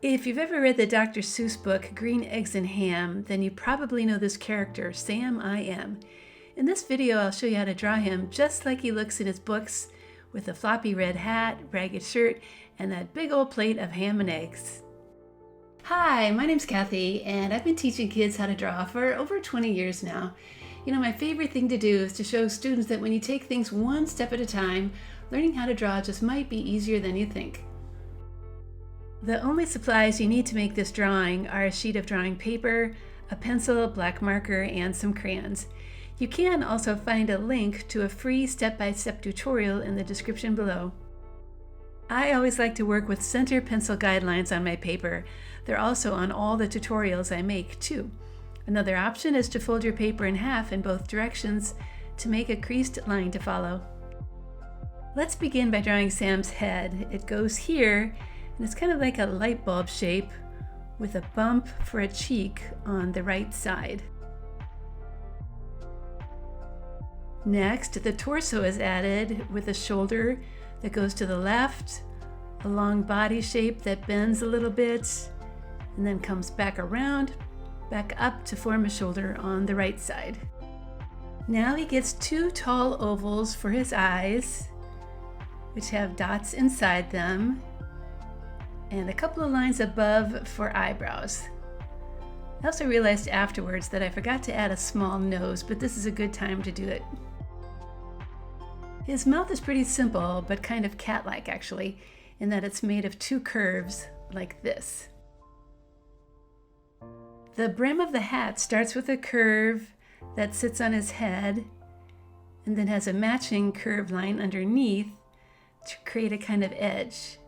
If you've ever read the Dr. Seuss book, Green Eggs and Ham, then you probably know this character, Sam I Am. In this video, I'll show you how to draw him just like he looks in his books, with a floppy red hat, ragged shirt, and that big old plate of ham and eggs. Hi, my name's Kathy, and I've been teaching kids how to draw for over 20 years now. You know, my favorite thing to do is to show students that when you take things one step at a time, learning how to draw just might be easier than you think. The only supplies you need to make this drawing are a sheet of drawing paper, a pencil, black marker, and some crayons. You can also find a link to a free step-by-step tutorial in the description below. I always like to work with center pencil guidelines on my paper. They're also on all the tutorials I make too. Another option is to fold your paper in half in both directions to make a creased line to follow. Let's begin by drawing Sam's head. It goes here, and it's kind of like a light bulb shape with a bump for a cheek on the right side. Next, the torso is added with a shoulder that goes to the left, a long body shape that bends a little bit, and then comes back around, back up to form a shoulder on the right side. Now he gets two tall ovals for his eyes, which have dots inside them, and a couple of lines above for eyebrows. I also realized afterwards that I forgot to add a small nose, but this is a good time to do it. His mouth is pretty simple, but kind of cat-like actually, in that it's made of two curves like this. The brim of the hat starts with a curve that sits on his head and then has a matching curved line underneath to create a kind of edge.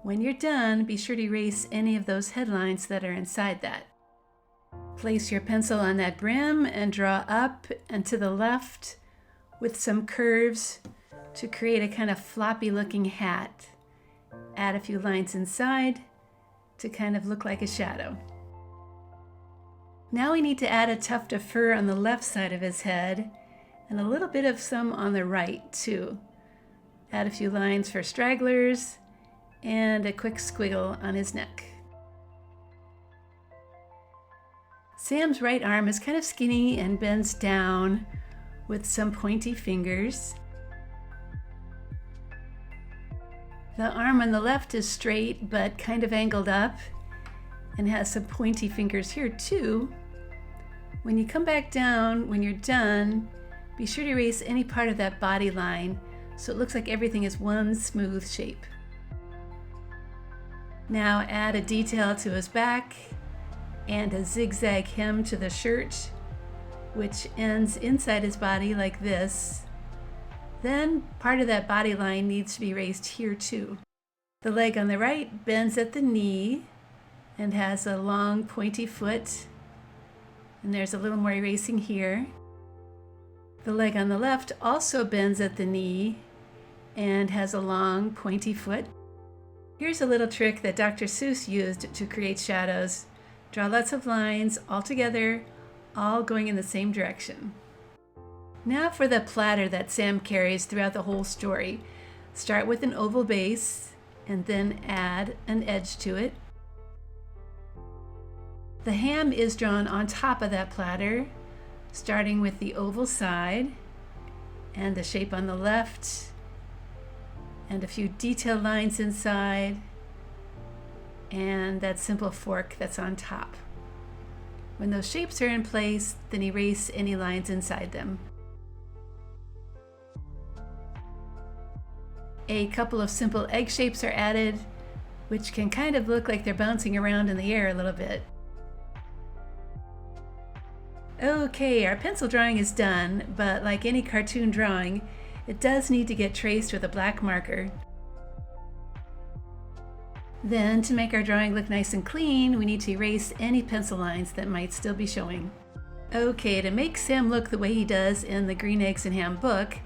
When you're done, be sure to erase any of those headlines that are inside that. Place your pencil on that brim and draw up and to the left with some curves to create a kind of floppy looking hat. Add a few lines inside to kind of look like a shadow. Now we need to add a tuft of fur on the left side of his head and a little bit of some on the right too. Add a few lines for stragglers and a quick squiggle on his neck. Sam's right arm is kind of skinny and bends down with some pointy fingers. The arm on the left is straight but kind of angled up and has some pointy fingers here too. When you come back down, when you're done, be sure to erase any part of that body line so it looks like everything is one smooth shape. Now add a detail to his back and a zigzag hem to the shirt, which ends inside his body like this. Then part of that body line needs to be erased here too. The leg on the right bends at the knee and has a long pointy foot, and there's a little more erasing here. The leg on the left also bends at the knee and has a long pointy foot. Here's a little trick that Dr. Seuss used to create shadows. Draw lots of lines all together, all going in the same direction. Now for the platter that Sam carries throughout the whole story. Start with an oval base and then add an edge to it. The ham is drawn on top of that platter, starting with the oval side and the shape on the left and a few detail lines inside and that simple fork that's on top. When those shapes are in place, then erase any lines inside them. A couple of simple egg shapes are added, which can kind of look like they're bouncing around in the air a little bit. Okay, our pencil drawing is done, but like any cartoon drawing, it does need to get traced with a black marker. Then, to make our drawing look nice and clean, we need to erase any pencil lines that might still be showing. Okay, to make Sam look the way he does in the Green Eggs and Ham book,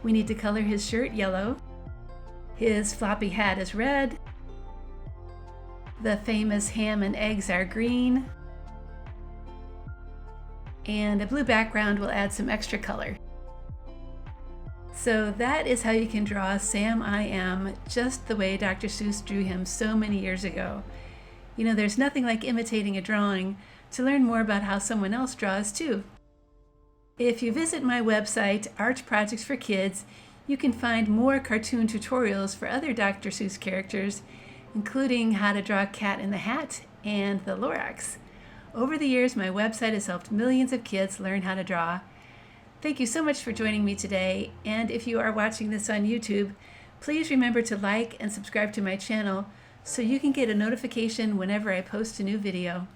we need to color his shirt yellow. His floppy hat is red. The famous ham and eggs are green. And a blue background will add some extra color. So that is how you can draw Sam I Am just the way Dr. Seuss drew him so many years ago. You know, there's nothing like imitating a drawing to learn more about how someone else draws too. If you visit my website, Art Projects for Kids, you can find more cartoon tutorials for other Dr. Seuss characters, including how to draw Cat in the Hat and the Lorax. Over the years, my website has helped millions of kids learn how to draw. Thank you so much for joining me today, and if you are watching this on YouTube, please remember to like and subscribe to my channel so you can get a notification whenever I post a new video.